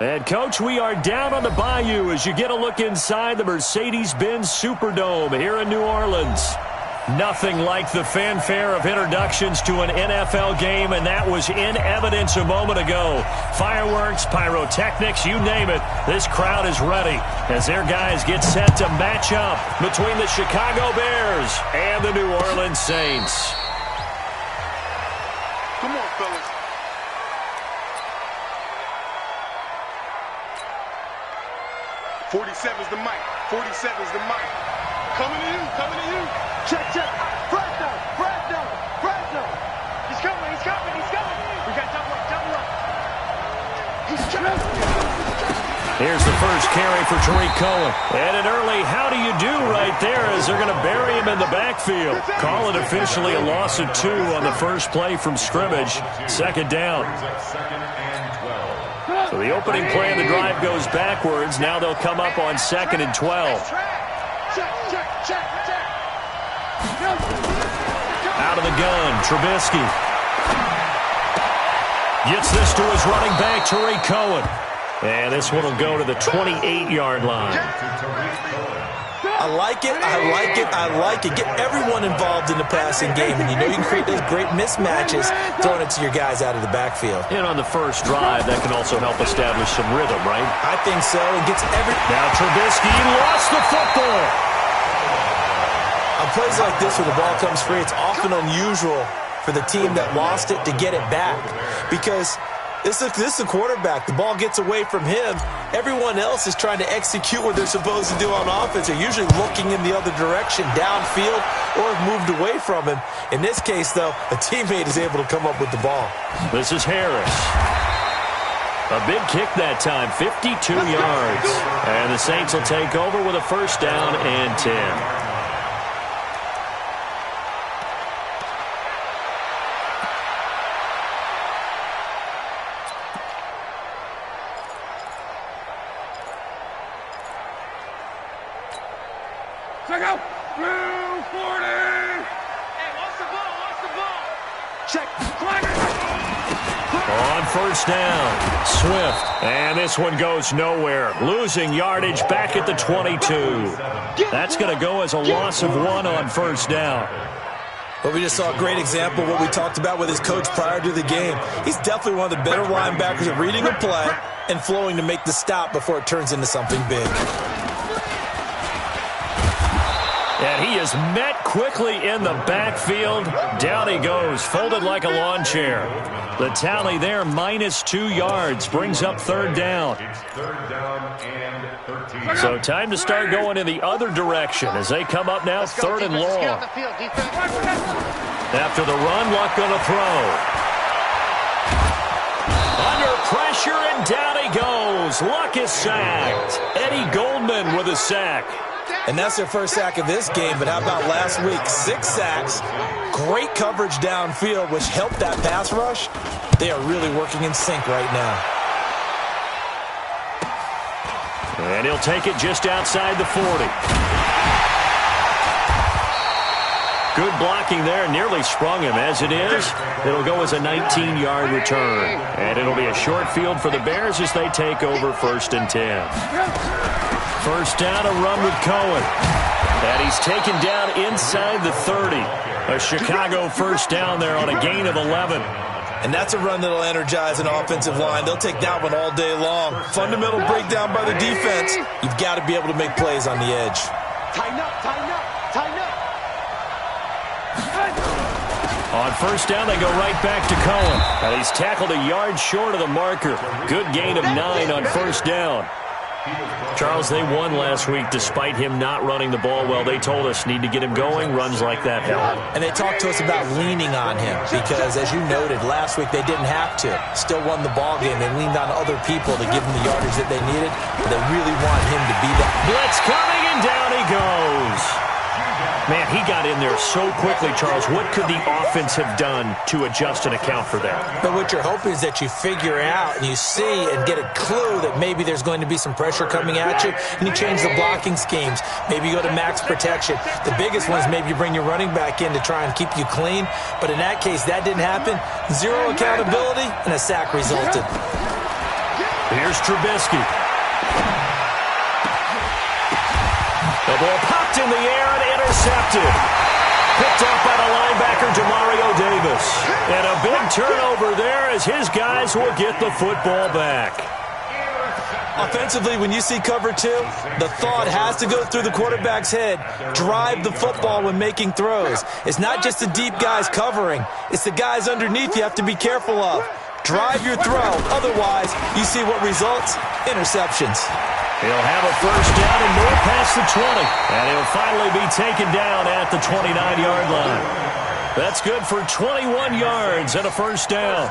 And, Coach, we are down on the bayou as you get a look inside the Mercedes-Benz Superdome here in New Orleans. Nothing like the fanfare of introductions to an NFL game, and that was in evidence a moment ago. Fireworks, pyrotechnics, you name it. This crowd is ready as their guys get set to match up between the Chicago Bears and the New Orleans Saints. Come on, fellas. "47's the mic. 47's the mic. Coming to you, coming to you. Check, check. Fresno. He's coming. We got double up. He's coming. Here's the first carry for Tariq Cohen. And an early how do you do right there as they're going to bury him in the backfield. Call it officially a loss of 2 on the first play from scrimmage. Second down. So the opening play of the drive goes backwards. Now they'll come up on 2nd and 12. Out of the gun, Trubisky. Gets this to his running back, Tariq Cohen. And this one will go to the 28-yard line. I like it. Get everyone involved in the passing game. And you know you can create those great mismatches throwing it to your guys out of the backfield. And on the first drive, that can also help establish some rhythm, right? I think so. It gets Now Trubisky lost the football. On plays like this where the ball comes free, it's often unusual for the team that lost it to get it back. Because this is a quarterback. The ball gets away from him. Everyone else is trying to execute what they're supposed to do on offense. They're usually looking in the other direction, downfield, or have moved away from him. In this case, though, a teammate is able to come up with the ball. This is Harris. A big kick that time, 52 yards. And the Saints will take over with a first down and 10. Check out. 40. Hey, what's the ball? Check. On first down, Swift. And this one goes nowhere. Losing yardage back at the 22. That's going to go as a loss of 1 on first down. But we just saw a great example of what we talked about with his coach prior to the game. He's definitely one of the better linebackers at reading a play and flowing to make the stop before it turns into something big. And he is met quickly in the backfield. Down he goes, folded like a lawn chair. The tally there, -2 yards, brings up third down. So time to start going in the other direction as they come up now, 3rd and long. After the run, Luck going to throw. Under pressure, and down he goes. Luck is sacked. Eddie Goldman with a sack. And that's their first sack of this game, but how about last week? 6 sacks, great coverage downfield, which helped that pass rush. They are really working in sync right now. And he'll take it just outside the 40. Good blocking there, nearly sprung him. As it is, it'll go as a 19-yard return. And it'll be a short field for the Bears as they take over 1st and 10. First down, a run with Cohen. And he's taken down inside the 30. A Chicago first down there on a gain of 11. And that's a run that'll energize an offensive line. They'll take that one all day long. Fundamental breakdown by the defense. You've got to be able to make plays on the edge. Tighten up. On first down, they go right back to Cohen. And he's tackled a yard short of the marker. Good gain of 9 on first down. Charles, they won last week despite him not running the ball well. They told us need to get him going. Runs like that help. And they talked to us about leaning on him because, as you noted, last week they didn't have to. Still won the ball game. They leaned on other people to give them the yardage that they needed. But they really want him to be that. Blitz coming, and down he goes. Man, he got in there so quickly, Charles. What could the offense have done to adjust and account for that? But what you're hoping is that you figure out and you see and get a clue that maybe there's going to be some pressure coming at you, and you change the blocking schemes. Maybe you go to max protection. The biggest one is maybe you bring your running back in to try and keep you clean. But in that case, that didn't happen. Zero accountability, and a sack resulted. Here's Trubisky. The ball popped in the air and intercepted. Picked off by the linebacker, Demario Davis. And a big turnover there as his guys will get the football back. Offensively, when you see cover two, the thought has to go through the quarterback's head. Drive the football when making throws. It's not just the deep guys covering. It's the guys underneath you have to be careful of. Drive your throw. Otherwise, you see what results? Interceptions. He'll have a first down and more past the 20. And he'll finally be taken down at the 29-yard line. That's good for 21 yards and a first down.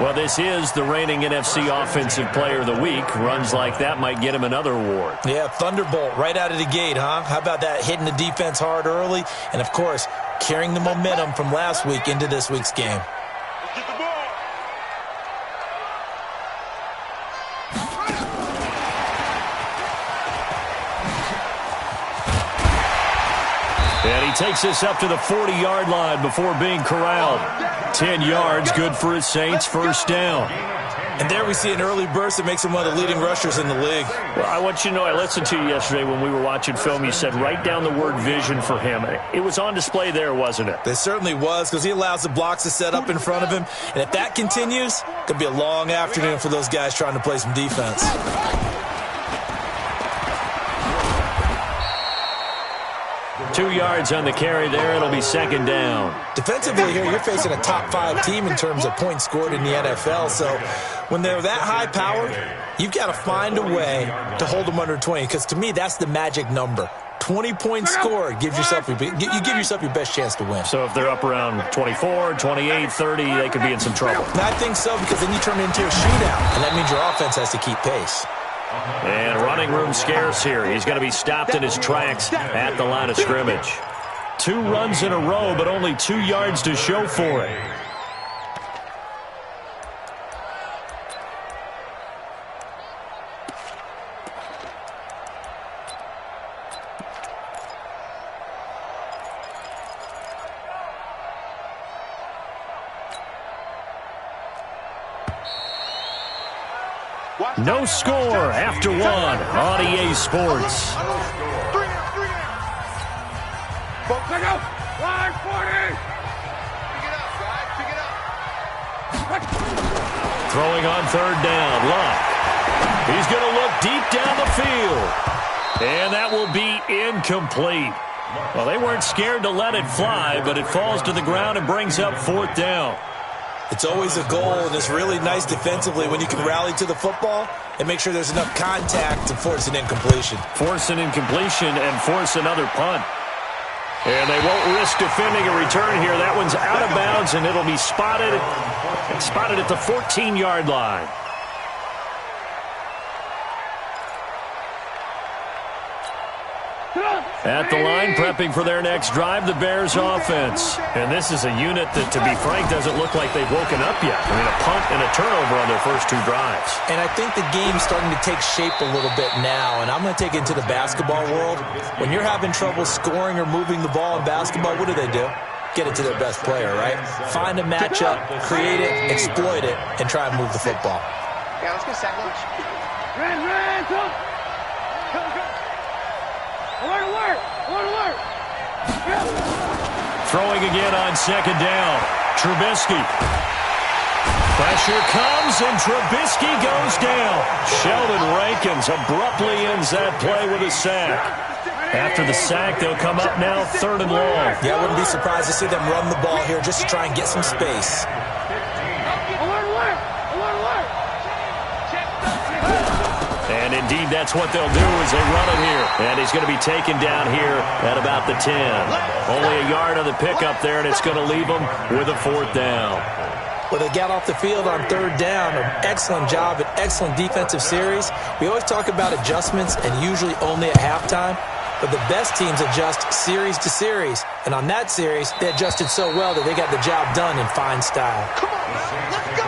Well, this is the reigning NFC Offensive Player of the Week. Runs like that might get him another award. Yeah, thunderbolt right out of the gate, huh? How about that, hitting the defense hard early? And, of course, carrying the momentum from last week into this week's game. Get the ball. And he takes this up to the 40-yard line before being corralled. 10 yards, good for his Saints, first down. And there we see an early burst that makes him one of the leading rushers in the league. Well, I want you to know, I listened to you yesterday when we were watching film. You said write down the word vision for him. It was on display there, wasn't it? It certainly was, because he allows the blocks to set up in front of him. And if that continues, it could be a long afternoon for those guys trying to play some defense. 2 yards on the carry there. It'll be second down. Defensively here, you're facing a top-5 team in terms of points scored in the NFL. So when they're that high-powered, you've got to find a way to hold them under 20. Because to me, that's the magic number. 20 points scored gives yourself you give yourself your best chance to win. So if they're up around 24, 28, 30, they could be in some trouble. And I think so, because then you turn it into a shootout, and that means your offense has to keep pace. And running room scarce here. He's going to be stopped in his tracks at the line of scrimmage. 2 runs in a row, but only 2 yards to show for it. No score after 1 on EA Sports. Throwing on third down, Luck. He's going to look deep down the field. And that will be incomplete. Well, they weren't scared to let it fly, but it falls to the ground and brings up fourth down. It's always a goal, and it's really nice defensively when you can rally to the football and make sure there's enough contact to force an incompletion. Force an incompletion and force another punt. And they won't risk defending a return here. That one's out of bounds, and it'll be spotted at the 14-yard line. At the line, prepping for their next drive, the Bears offense. And this is a unit that, to be frank, doesn't look like they've woken up yet. I mean, a punt and a turnover on their first 2 drives. And I think the game's starting to take shape a little bit now, and I'm going to take it into the basketball world. When you're having trouble scoring or moving the ball in basketball, what do? Get it to their best player, right? Find a matchup, create it, exploit it, and try and move the football. Yeah, let's get sack lunch. Throwing again on second down. Trubisky. Pressure comes, and Trubisky goes down. Sheldon Rankins abruptly ends that play with a sack. After the sack, they'll come up now third and long. Yeah, I wouldn't be surprised to see them run the ball here just to try and get some space. And indeed, that's what they'll do as they run it here. And he's going to be taken down here at about the 10. Only a yard on the pickup there, and it's going to leave them with a fourth down. Well, they got off the field on third down. An excellent job, an excellent defensive series. We always talk about adjustments, and usually only at halftime. But the best teams adjust series to series. And on that series, they adjusted so well that they got the job done in fine style. Come on, man. Let's go.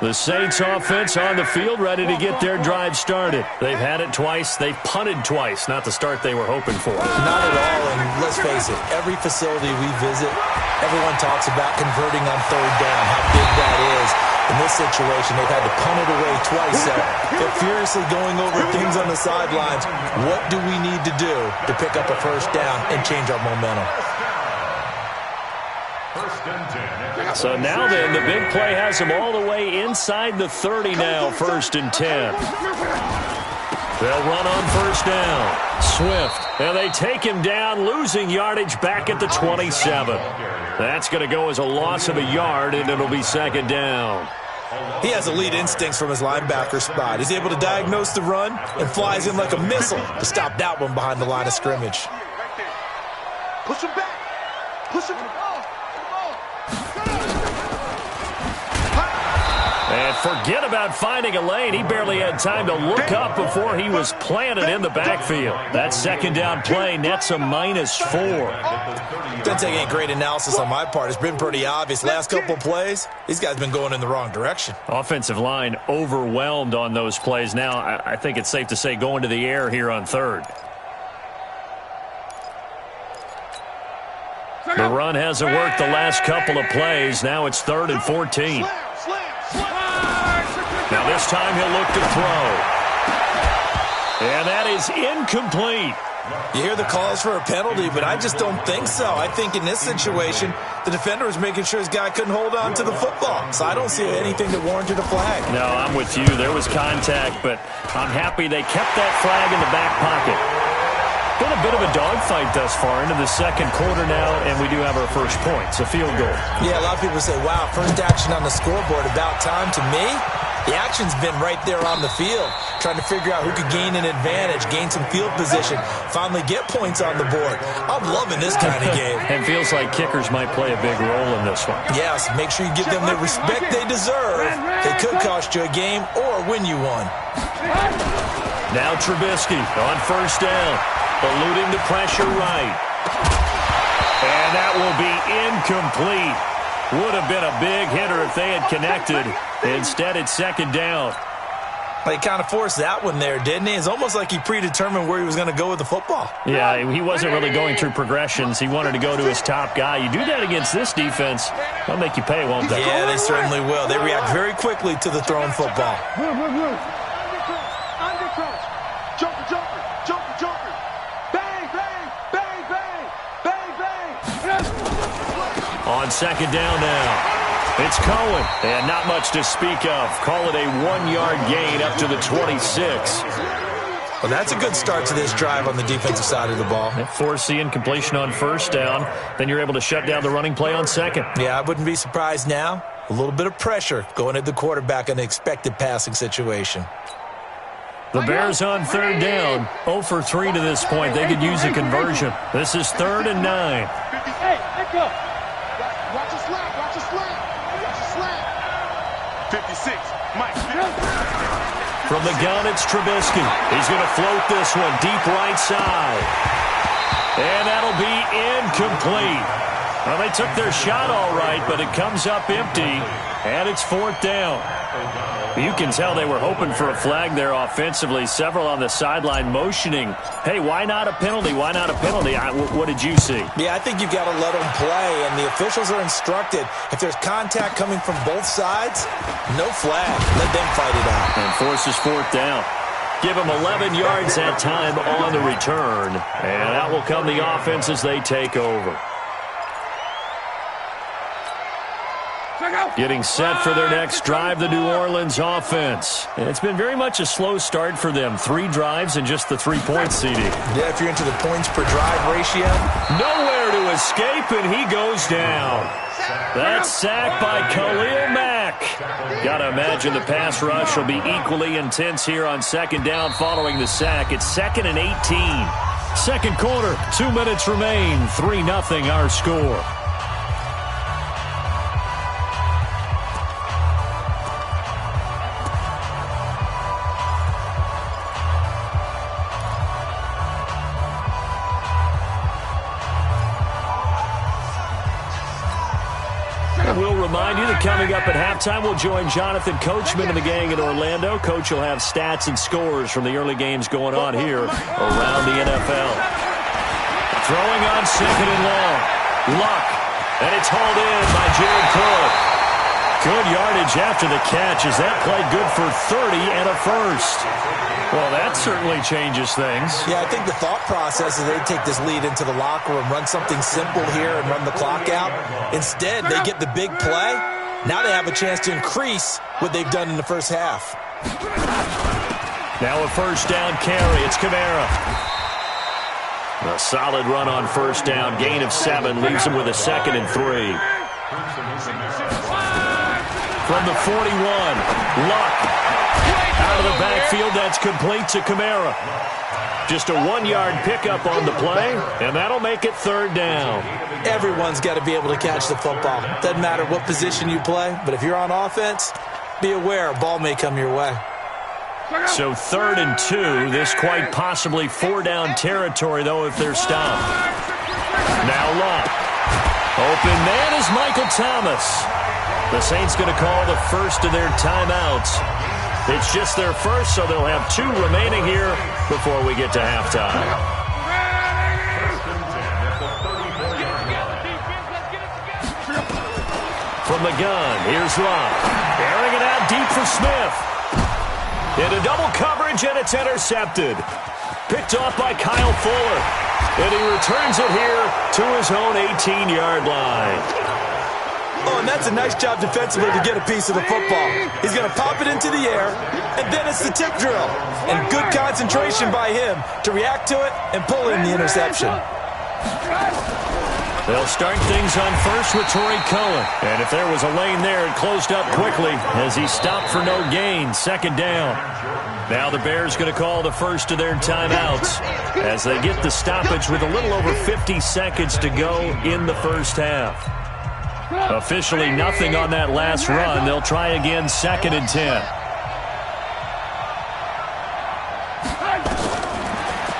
The Saints offense on the field, ready to get their drive started. They've had it twice. They've punted twice. Not the start they were hoping for. Not at all, and let's face it, every facility we visit, everyone talks about converting on third down, how big that is. In this situation, they've had to punt it away twice, so they're furiously going over things on the sidelines. What do we need to do to pick up a first down and change our momentum? So now then, the big play has them all the way inside the 30 now, 1st and 10. They'll run on first down. Swift, and they take him down, losing yardage back at the 27. That's going to go as a loss of a yard, and it'll be 2nd down. He has elite instincts from his linebacker spot. He's able to diagnose the run and flies in like a missile to stop that one behind the line of scrimmage. Push him back. Push him. And forget about finding a lane. He barely had time to look up before he was planted in the backfield. That 2nd down play nets a -4. Doesn't take any great analysis on my part. It's been pretty obvious. Last couple plays, these guys have been going in the wrong direction. Offensive line overwhelmed on those plays. Now, I think it's safe to say going to the air here on 3rd. The run hasn't worked the last couple of plays. Now it's 3rd and 14. Now this time he'll look to throw. And that is incomplete. You hear the calls for a penalty, but I just don't think so. I think in this situation, the defender was making sure his guy couldn't hold on to the football. So I don't see anything that warranted a flag. No, I'm with you. There was contact, but I'm happy they kept that flag in the back pocket. Been a bit of a dogfight thus far into the 2nd quarter now, and we do have our first point. It's a field goal. Yeah, a lot of people say, wow, first action on the scoreboard, about time. To me, the action's been right there on the field, trying to figure out who could gain an advantage, gain some field position, finally get points on the board. I'm loving this kind of game. And feels like kickers might play a big role in this one. Yes, make sure you give them the respect they deserve. They could cost you a game or win you one. Now Trubisky on first down, eluding the pressure right. And that will be incomplete. Would have been a big hitter if they had connected. Instead, it's 2nd down. He kind of forced that one there, didn't he? It's almost like he predetermined where he was going to go with the football. Yeah, he wasn't really going through progressions. He wanted to go to his top guy. You do that against this defense, they'll make you pay, won't they? Yeah, they certainly will. They react very quickly to the thrown football. On 2nd down now. It's Cohen, and not much to speak of. Call it a 1-yard gain up to the 26. Well, that's a good start to this drive on the defensive side of the ball. Force the incompletion on first down. Then you're able to shut down the running play on 2nd. Yeah, I wouldn't be surprised now. A little bit of pressure going at the quarterback in an expected passing situation. The Bears on 3rd down. 0 for 3 to this point. They could use a conversion. This is 3rd and 9. Hey, let go. Watch your slap. Watch your slap. Watch your slap. 56. Mike. From the gun, it's Trubisky. He's going to float this one deep right side. And that'll be incomplete. Well, they took their shot all right, but it comes up empty, and it's 4th down. You can tell they were hoping for a flag there offensively. Several on the sideline motioning, hey, why not a penalty? Why not a penalty? What did you see? Yeah, I think you've got to let them play, and the officials are instructed. If there's contact coming from both sides, no flag. Let them fight it out. And forces 4th down. Give them 11 yards that time on the return. And out will come the offense as they take over. Getting set for their next drive, the New Orleans offense. And it's been very much a slow start for them. 3 drives and just the 3-point CD. Yeah, if you're into the points per drive ratio. Nowhere to escape, and he goes down. That sack by Khalil Mack. Gotta imagine the pass rush will be equally intense here on 2nd down following the sack. It's 2nd and 18. 2nd quarter, 2 minutes remain. 3-0 our score. remind you that coming up at halftime, we'll join Jonathan Coachman and the gang in Orlando. Coach will have stats and scores from the early games going on here around the NFL. Throwing on second and long. Luck. And it's hauled in by Jared Cook. Good yardage after the catch as that played good for 30 and a first. Well, that certainly changes things. Yeah, I think the thought process is they take this lead into the locker room, run something simple here and run the clock out. Instead, they get the big play. Now they have a chance to increase what they've done in the first half. Now a first down carry. It's Kamara. A solid run on first down. Gain of 7 leaves him with a 2nd and 3. From the 41, Luck. Out of the backfield, that's complete to Kamara. Just a 1-yard pickup on the play, and that'll make it 3rd down. Everyone's got to be able to catch the football. Doesn't matter what position you play, but if you're on offense, be aware a ball may come your way. So 3rd and 2, this quite possibly 4-down territory, though, if they're stopped. Now Luck. Open man is Michael Thomas. The Saints going to call the first of their timeouts. It's just their first, so they'll have 2 remaining here before we get to halftime. From the gun, here's Luck. Airing it out deep for Smith. Into double coverage, and it's intercepted. Picked off by Kyle Fuller. And he returns it here to his own 18-yard line. Oh, and that's a nice job defensively to get a piece of the football. He's going to pop it into the air, and then it's the tip drill. And good concentration by him to react to it and pull in the interception. They'll start things on first with Torrey Cohen. And if there was a lane there, it closed up quickly as he stopped for no gain. 2nd down. Now the Bears going to call the first of their timeouts as they get the stoppage with a little over 50 seconds to go in the first half. Officially nothing on that last run. They'll try again, 2nd and 10.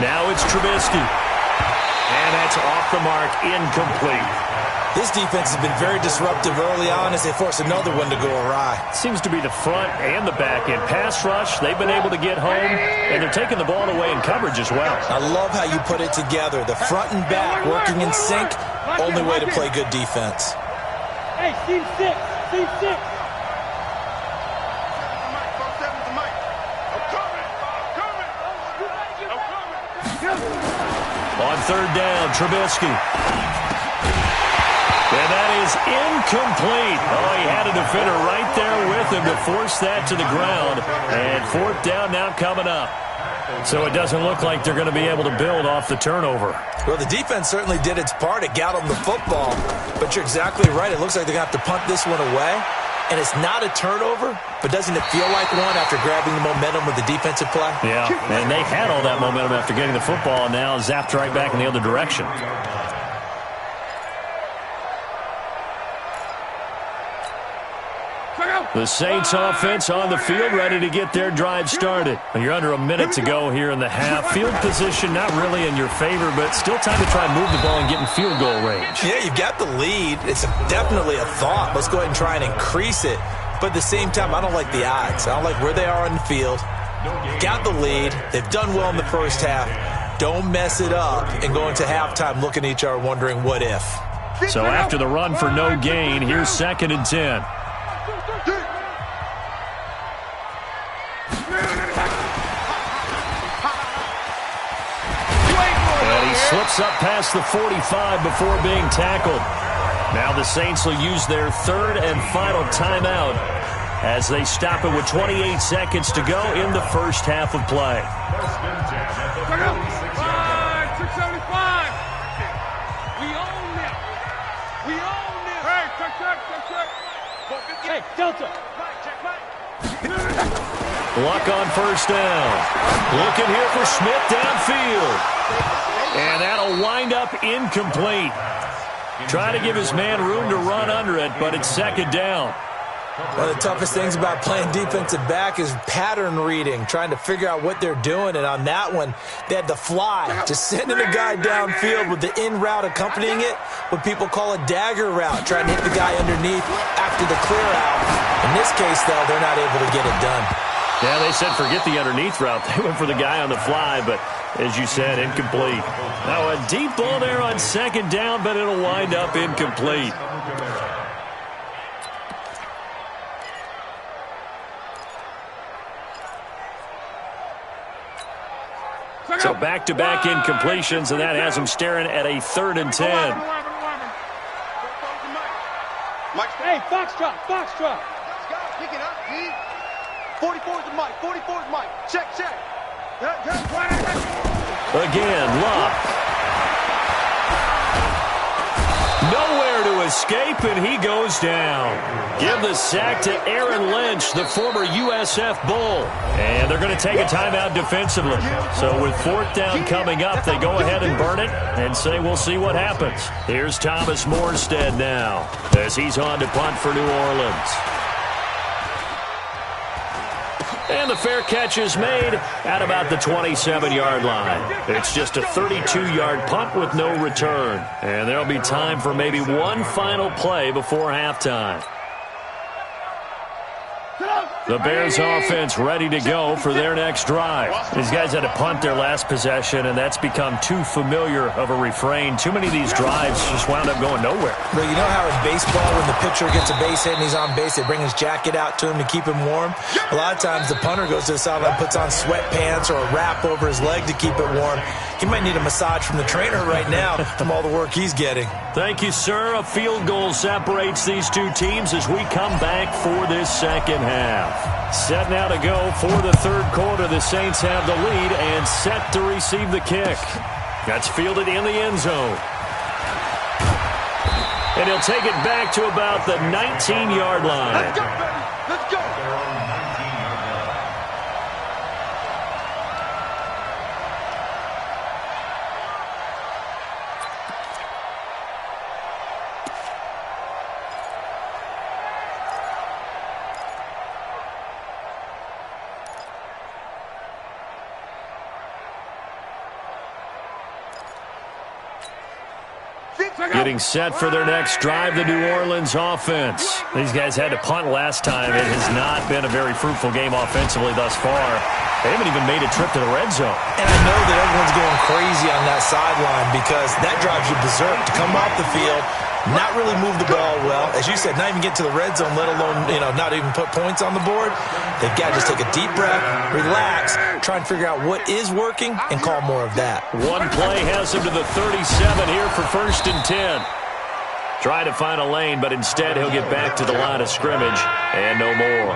Now it's Trubisky. And that's off the mark, incomplete. This defense has been very disruptive early on as they force another one to go awry. Seems to be the front and the back end. Pass rush, they've been able to get home, and they're taking the ball away in coverage as well. I love how you put it together. The front and back working in sync, only way to play good defense. Hey, team 6, team 6. On 3rd down, Trubisky. And that is incomplete. Oh, he had a defender right there with him to force that to the ground. And 4th down now coming up. So it doesn't look like they're going to be able to build off the turnover. Well, the defense certainly did its part. It got them the football. But you're exactly right. It looks like they're going to have to punt this one away. And it's not a turnover, but doesn't it feel like one after grabbing the momentum with the defensive play? Yeah, and they had all that momentum after getting the football, and now zapped right back in the other direction. The Saints offense on the field, ready to get their drive started. You're under a minute to go here in the half. Field position not really in your favor, but still time to try and move the ball and get in field goal range. Yeah, you've got the lead. It's definitely a thought. Let's go ahead and try and increase it. But at the same time, I don't like the odds. I don't like where they are on the field. Got the lead. They've done well in the first half. Don't mess it up and go into halftime looking at each other wondering what if. So after the run for no gain, here's 2nd and 10. Slips up past the 45 before being tackled. Now the Saints will use their 3rd and final timeout as they stop it with 28 seconds to go in the first half of play. 675. We own it. We own it. Hey, check. Hey, Delta. Luck on first down. Looking here for Smith downfield. And that'll wind up incomplete. Trying to give his man room to run under it, but it's 2nd down. One of the toughest things about playing defensive back is pattern reading, trying to figure out what they're doing. And on that one, they had the fly, just sending a guy downfield with the in route accompanying it. what people call a dagger route, trying to hit the guy underneath after the clear out. In this case, though, they're not able to get it done. Yeah, they said forget the underneath route. They went for the guy on the fly, but as you said, incomplete. Now a deep ball there on second down, but it'll wind up incomplete. So back-to-back incompletions, and that has him staring at a 3rd and 10. Hey, foxtrot, foxtrot. Pick it up, G. 44 is the mic, 44 is Mike. Check. Again, Love. Nowhere to escape, and he goes down. Give the sack to Aaron Lynch, the former USF Bull. And they're going to take a timeout defensively. So with 4th down coming up, they go ahead and burn it and say we'll see what happens. Here's Thomas Morstead now as he's on to punt for New Orleans. And the fair catch is made at about the 27-yard line. It's just a 32-yard punt with no return. And there'll be time for maybe one final play before halftime. The Bears offense ready to go for their next drive. These guys had to punt their last possession, and that's become too familiar of a refrain. Too many of these drives just wound up going nowhere. But you know how in baseball, when the pitcher gets a base hit and he's on base, they bring his jacket out to him to keep him warm? A lot of times the punter goes to the sideline, puts on sweatpants or a wrap over his leg to keep it warm. He might need a massage from the trainer right now from all the work he's getting. Thank you, sir. A field goal separates these two teams as we come back for this second half. Set now to go for the 3rd quarter. The Saints have the lead and set to receive the kick. That's fielded in the end zone. And he'll take it back to about the 19-yard line. Let's go, baby. Let's go. Getting set for their next drive, the New Orleans offense. These guys had to punt last time. It has not been a very fruitful game offensively thus far. They haven't even made a trip to the red zone. And I know that everyone's going crazy on that sideline because that drives you berserk to come off the field, not really move the ball well. As you said, not even get to the red zone, let alone, not even put points on the board. They've got to just take a deep breath, relax, try and figure out what is working, and call more of that. One play has him to the 37 here for 1st and 10. Try to find a lane, but instead he'll get back to the line of scrimmage and no more.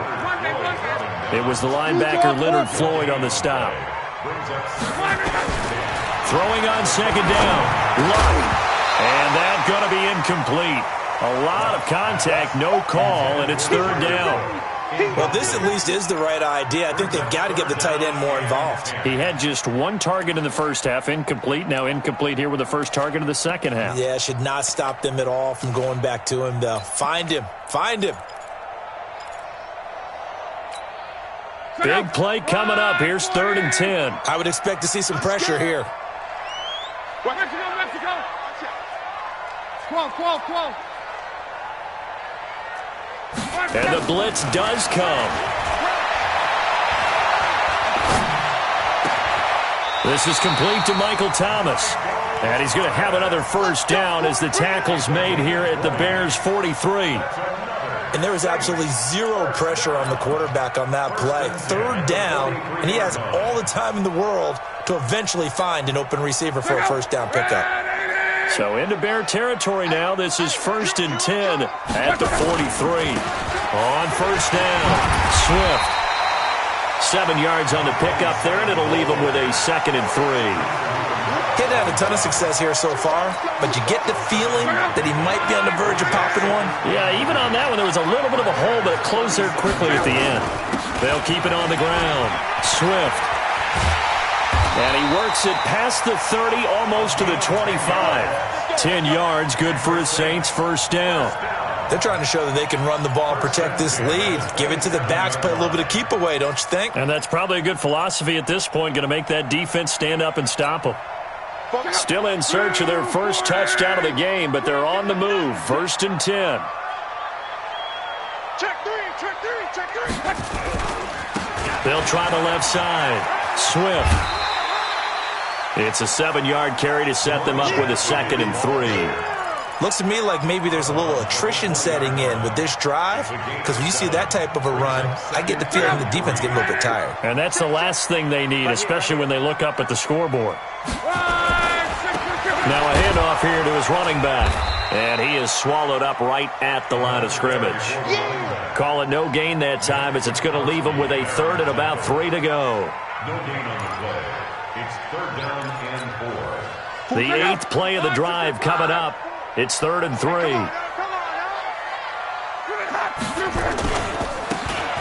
It was the linebacker Leonard Floyd on the stop. Throwing on second down. Luck. And that's going to be incomplete. A lot of contact, no call, and it's 3rd down. Well, this at least is the right idea. I think they've got to get the tight end more involved. He had just one target in the first half, incomplete. Now incomplete here with the first target of the second half. Yeah, should not stop them at all from going back to him, though. Find him. Find him. Big play coming up. Here's 3rd and 10. I would expect to see some pressure here. Mexico. 12. And the blitz does come. This is complete to Michael Thomas. And he's going to have another first down as the tackle's made here at the Bears' 43. And there was absolutely zero pressure on the quarterback on that play. 3rd down, and he has all the time in the world to eventually find an open receiver for a first down pickup. So into Bear territory now. This is 1st and 10 at the 43. On first down, Swift. 7 yards on the pickup there, and it'll leave him with a 2nd and 3. He's had a ton of success here so far, but you get the feeling that he might be on the verge of popping one. Yeah, even on that one, there was a little bit of a hole, but it closed there quickly at the end. They'll keep it on the ground. Swift. And he works it past the 30, almost to the 25. 10 yards, good for his Saints, first down. They're trying to show that they can run the ball, protect this lead. Give it to the backs, play a little bit of keep away, don't you think? And that's probably a good philosophy at this point, going to make that defense stand up and stop them. Still in search of their first touchdown of the game, but they're on the move. 1st and 10. Check three. They'll try the left side. Swift. It's a 7-yard carry to set them up with a 2nd and 3. Looks to me like maybe there's a little attrition setting in with this drive, because when you see that type of a run, I get the feeling the defense getting a little bit tired. And that's the last thing they need, especially when they look up at the scoreboard. Now a handoff here to his running back. And he is swallowed up right at the line of scrimmage. Call it no gain that time, as it's going to leave him with a 3rd and about 3 to go. No gain on the play. It's 3rd down and 4. The 8th play of the drive coming up. It's 3rd and 3.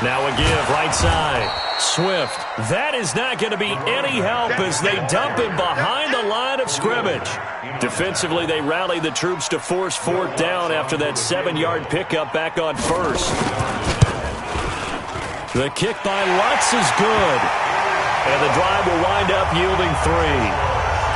Now a give right side. Swift. That is not going to be any help as they dump him behind the line of scrimmage. Defensively, they rally the troops to force 4th down after that 7-yard pickup back on 1st. The kick by Lutz is good. And the drive will wind up yielding 3.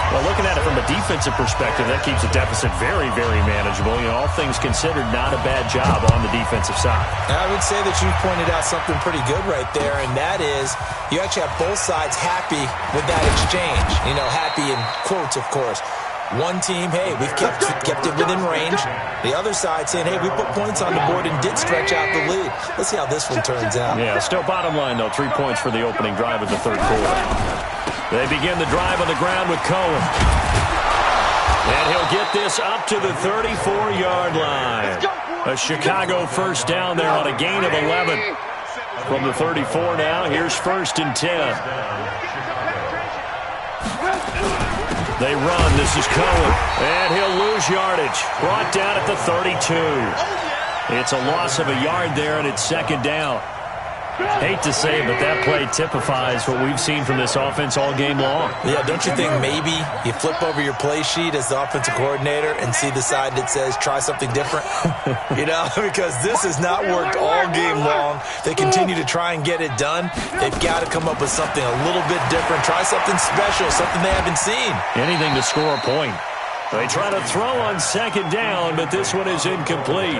Well, looking at it from a defensive perspective, that keeps the deficit very, very manageable. You know, all things considered, not a bad job on the defensive side. I would say that you pointed out something pretty good right there, and that is you actually have both sides happy with that exchange. You know, happy in quotes, of course. One team, hey, we've kept it within range. The other side saying, hey, we put points on the board and did stretch out the lead. Let's see how this one turns out. Yeah, still bottom line, though, 3 points for the opening drive of the 3rd quarter. They begin the drive on the ground with Cohen. And he'll get this up to the 34-yard line. A Chicago 1st down there on a gain of 11. From the 34 now, here's 1st and 10. They run. This is Cohen. And he'll lose yardage. Brought down at the 32. It's a loss of a yard there, and it's 2nd down. Hate to say it, but that play typifies what we've seen from this offense all game long. Yeah, don't you think maybe you flip over your play sheet as the offensive coordinator and see the side that says try something different? You know, because this has not worked all game long. They continue to try and get it done. They've got to come up with something a little bit different. Try something special, something they haven't seen. Anything to score a point. They try to throw on 2nd down, but this one is incomplete.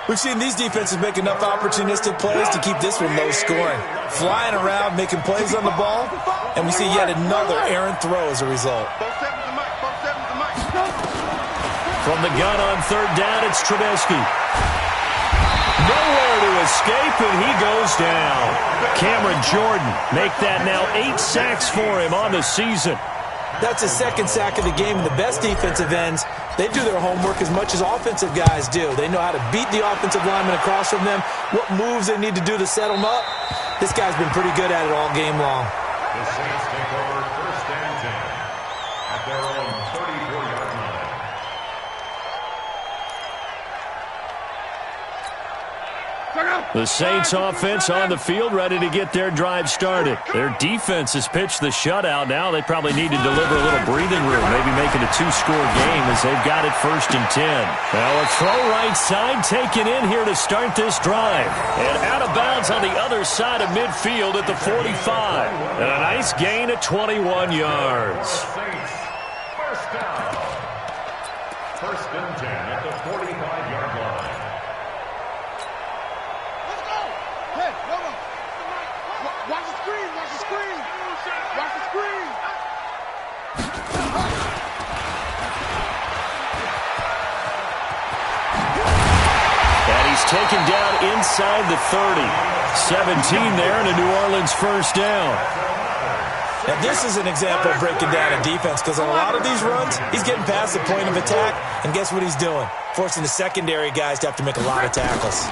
We've seen these defenses make enough opportunistic plays to keep this one low scoring. Flying around, making plays on the ball, and we see yet another errant throw as a result. From the gun on 3rd down, it's Trubisky. Nowhere to escape, and he goes down. Cameron Jordan make that now 8 sacks for him on the season. That's his 2nd sack of the game, and the best defensive ends, they do their homework as much as offensive guys do. They know how to beat the offensive lineman across from them, what moves they need to do to set them up. This guy's been pretty good at it all game long. The Saints take over 1st and 10 at their own 34-yard line. The Saints offense on the field, ready to get their drive started. Their defense has pitched the shutout. Now they probably need to deliver a little breathing room, maybe make it a 2-score game as they've got it 1st and 10. Now a throw right side taken in here to start this drive. And out of bounds on the other side of midfield at the 45. And a nice gain of 21 yards. Saints, 1st down. 1st and 10 at the 45-yard line. Watch the screen, watch the screen. Watch the screen. And he's taken down inside the 30. 17 there and a New Orleans 1st down. Now this is an example of breaking down a defense, because on a lot of these runs, he's getting past the point of attack, and guess what he's doing? Forcing the secondary guys to have to make a lot of tackles.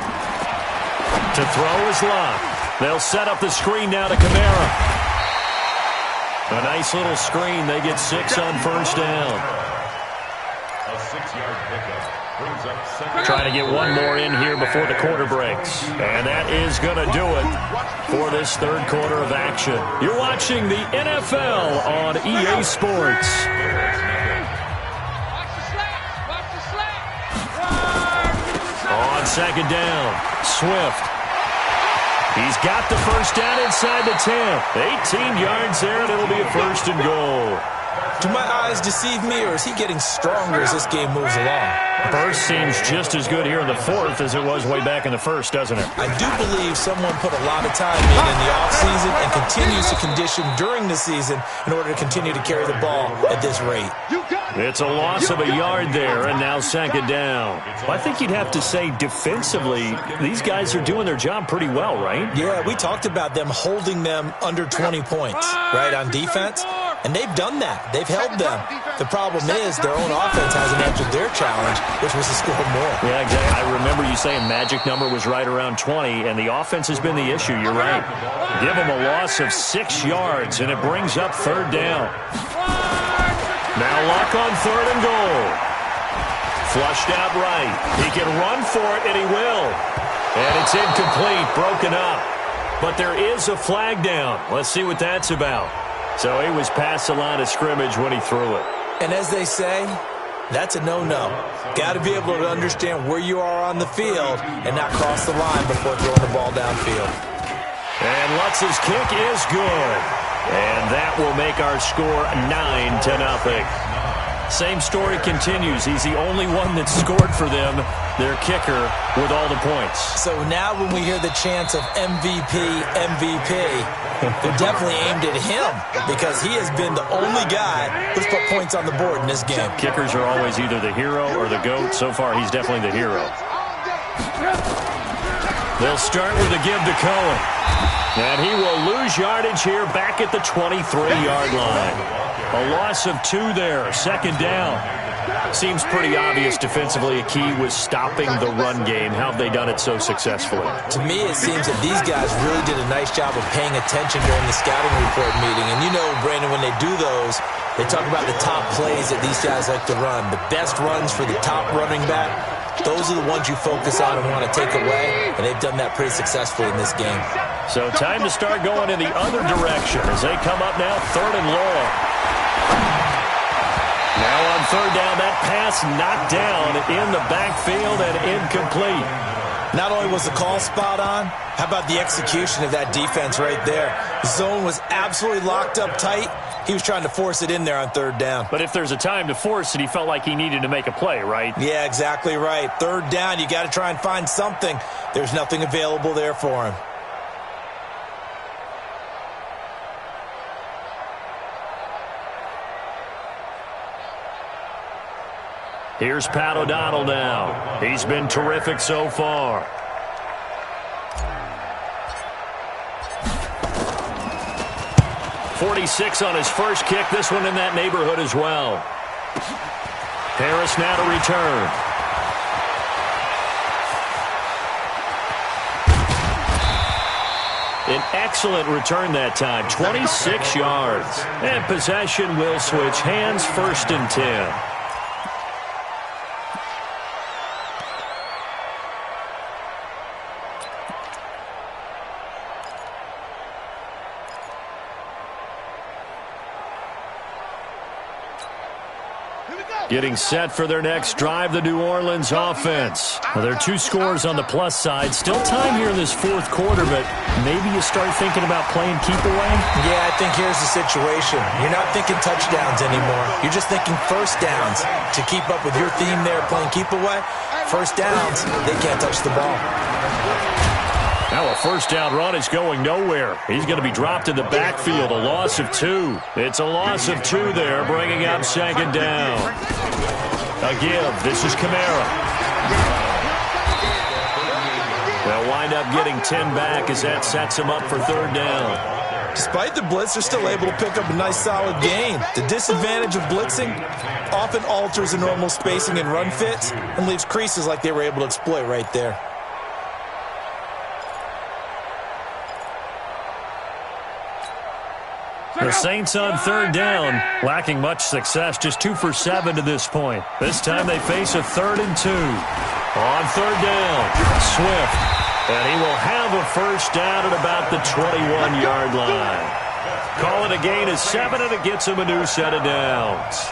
To throw is Locke. They'll set up the screen now to Kamara. A nice little screen. They get 6 on 1st down. A 6-yard pickup brings up 2nd. Trying to get one more in here before the quarter breaks. And that is going to do it for this 3rd quarter of action. You're watching the NFL on EA Sports. On 2nd down, Swift. He's got the 1st down inside the 10. 18 yards there, and it'll be a 1st and goal. Do my eyes deceive me, or is he getting stronger as this game moves along? Burst seems just as good here in the fourth as it was way back in the first, doesn't it? I do believe someone put a lot of time in the offseason and continues to condition during the season in order to continue to carry the ball at this rate. It's a loss of a yard there, and now second down. Well, I think you'd have to say defensively, these guys are doing their job pretty well, right? Yeah, we talked about them holding them under 20 points, right, on defense. And they've done that. They've held them. The problem is their own offense hasn't answered their challenge, which was to score more. Yeah, exactly. I remember you saying magic number was right around 20, and the offense has been the issue. You're right. Give them a loss of 6 yards, and it brings up third down. Now Luck on third and goal. Flushed out right. He can run for it, and he will. And it's incomplete, broken up. But there is a flag down. Let's see what that's about. So he was past the line of scrimmage when he threw it. And as they say, that's a no-no. Got to be able to understand where you are on the field and not cross the line before throwing the ball downfield. And Lutz's kick is good. And that will make our score 9-0. Same story continues. He's the only one that scored for them, their kicker, with all the points. So now when we hear the chants of MVP, MVP, they're definitely aimed at him because he has been the only guy who's put points on the board in this game. Kickers are always either the hero or the GOAT. So far, he's definitely the hero. They'll start with a give to Cohen. And he will lose yardage here back at the 23-yard line. A loss of 2 there, second down. Seems pretty obvious defensively a key was stopping the run game. How have they done it so successfully? To me, it seems that these guys really did a nice job of paying attention during the scouting report meeting. And you know, Brandon, when they do those, they talk about the top plays that these guys like to run. The best runs for the top running back, those are the ones you focus on and want to take away. And they've done that pretty successfully in this game. So time to start going in the other direction as they come up now third and long. Now on third down, that pass knocked down in the backfield and incomplete. Not only was the call spot on, how about the execution of that defense right there? The zone was absolutely locked up tight. He was trying to force it in there on third down. But if there's a time to force it, he felt like he needed to make a play, right? Yeah, exactly right. Third down, you got to try and find something. There's nothing available there for him. Here's Pat O'Donnell now. He's been terrific so far. .46 on his first kick. This one in that neighborhood as well. Harris now to return. An excellent return that time. 26 yards. And possession will switch hands, first and 10. Getting set for their next drive, the New Orleans offense. Well, there are 2 scores on the plus side. Still time here in this fourth quarter, but maybe you start thinking about playing keep away? Yeah, I think here's the situation. You're not thinking touchdowns anymore. You're just thinking first downs. To keep up with your theme there, playing keep away, first downs, they can't touch the ball. Now a first down run is going nowhere. He's going to be dropped in the backfield, a loss of 2. It's a loss of 2 there, bringing up second down. A give. This is Kamara. They'll wind up getting 10 back as that sets him up for third down. Despite the blitz, they're still able to pick up a nice solid gain. The disadvantage of blitzing often alters the normal spacing and run fits and leaves creases like they were able to exploit right there. The Saints on third down, lacking much success, just 2 for 7 to this point. This time they face a 3rd and 2. On third down, Swift, and he will have a first down at about the 21-yard line. Call it a gain of 7, and it gets him a new set of downs.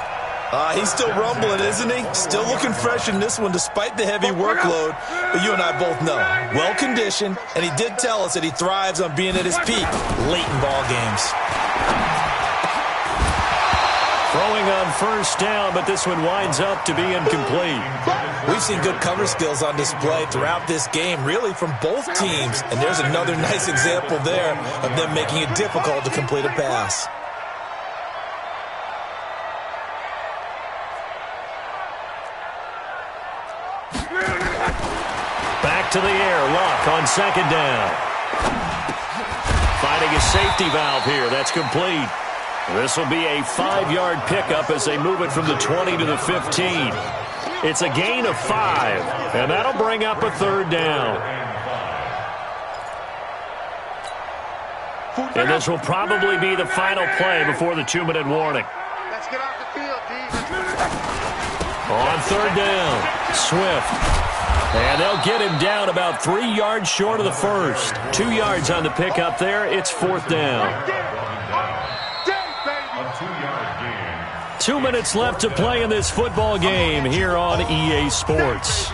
He's still rumbling, isn't he? Still looking fresh in this one despite the heavy workload. But you and I both know, well-conditioned, and he did tell us that he thrives on being at his peak late in ball games. Throwing on first down, but this one winds up to be incomplete. We've seen good cover skills on display throughout this game, really from both teams. And there's another nice example there of them making it difficult to complete a pass. Back to the air, Luck on second down. Finding a safety valve here, that's complete. This will be a 5-yard pickup as they move it from the 20 to the 15. It's a gain of 5, and that'll bring up a third down. And this will probably be the final play before the 2-minute warning. Let's get off the field, D. On third down, Swift. And they'll get him down about 3 yards short of the first. 2 yards on the pickup there. It's fourth down. 2 minutes left to play in this football game here on EA Sports.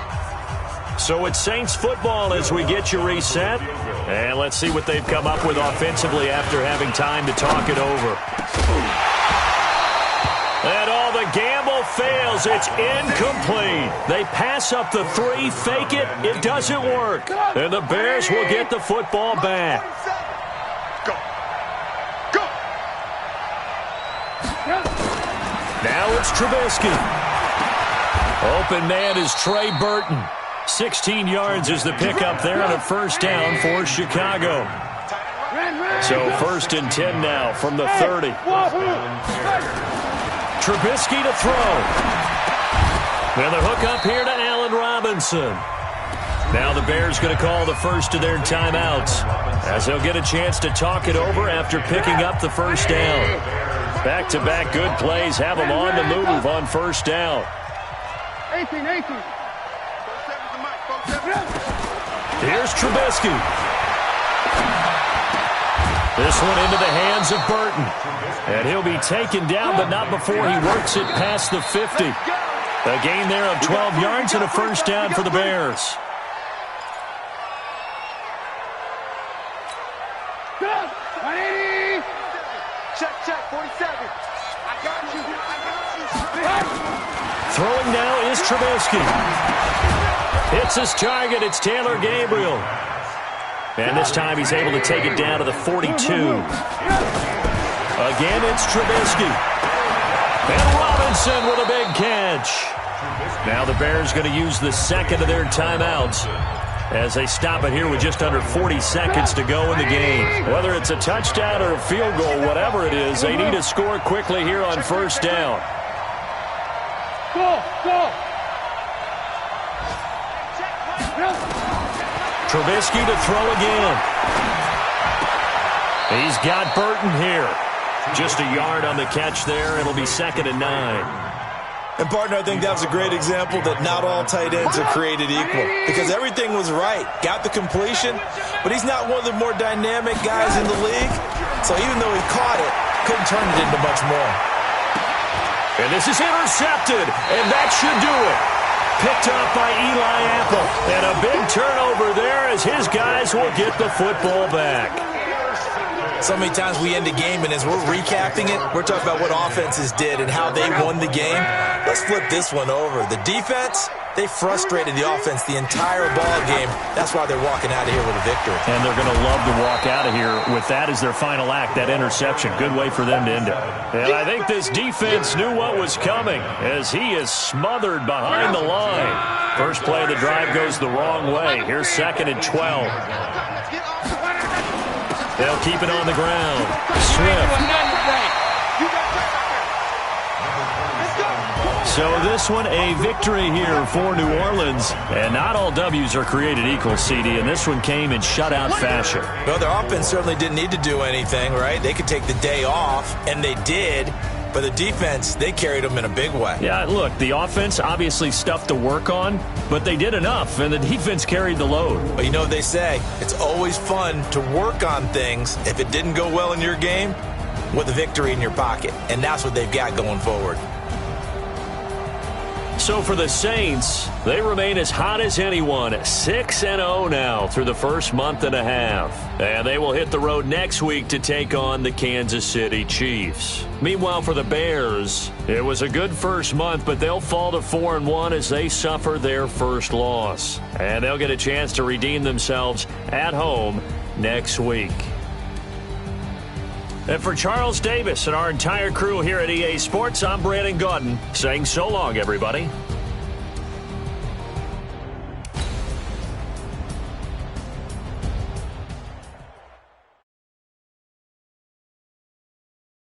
So it's Saints football as we get you reset. And let's see what they've come up with offensively after having time to talk it over. And all the gamble fails. It's incomplete. They pass up the 3, fake it. It doesn't work. And the Bears will get the football back. Go. Go. Now it's Trubisky. Open man is Trey Burton. 16 yards is the pickup there and a first down for Chicago. So first and 10 now from the 30. Trubisky to throw. And the hook up here to Allen Robinson. Now the Bears going to call the first of their timeouts as they'll get a chance to talk it over after picking up the first down. Back-to-back good plays have them on the move on first down. 18. Here's Trubisky. This one into the hands of Burton. And he'll be taken down, but not before he works it past the 50. A gain there of 12 yards and a first down for the Bears. Check, 47. I got you. Throwing now is Trubisky. Hits his target. It's Taylor Gabriel. And this time he's able to take it down to the 42. Again, it's Trubisky. And Robinson with a big catch. Now the Bears going to use the second of their timeouts as they stop it here with just under 40 seconds to go in the game. Whether it's a touchdown or a field goal, whatever it is, they need to score quickly here on first down. Go. Trubisky to throw again. He's got Burton here. Just a yard on the catch there. It'll be second and 9. And, partner, I think that was a great example that not all tight ends are created equal because everything was right. Got the completion, but he's not one of the more dynamic guys in the league. So even though he caught it, couldn't turn it into much more. And this is intercepted, and that should do it. Picked up by Eli Apple. And a big turnover there as his guys will get the football back. So many times we end a game, and as we're recapping it, we're talking about what offenses did and how they won the game. Let's flip this one over. The defense, they frustrated the offense the entire ball game. That's why they're walking out of here with a victory. And they're going to love to walk out of here with that as their final act, that interception. Good way for them to end it. And I think this defense knew what was coming as he is smothered behind the line. First play of the drive goes the wrong way. Here's second and 12. They'll keep it on the ground. Swift. So this one a victory here for New Orleans. And not all W's are created equal, CD. And this one came in shutout fashion. Well, their offense certainly didn't need to do anything, right? They could take the day off, and they did. But the defense, they carried them in a big way. Yeah, look, the offense obviously stuff to work on, but they did enough, and the defense carried the load. But you know what they say, it's always fun to work on things if it didn't go well in your game with a victory in your pocket. And that's what they've got going forward. So So for the Saints, they remain as hot as anyone, 6-0 now through the first month and a half. And they will hit the road next week to take on the Kansas City Chiefs. Meanwhile, for the Bears, it was a good first month, but they'll fall to 4-1 as they suffer their first loss. And they'll get a chance to redeem themselves at home next week. And for Charles Davis and our entire crew here at EA Sports, I'm Brandon Gaudin saying so long, everybody.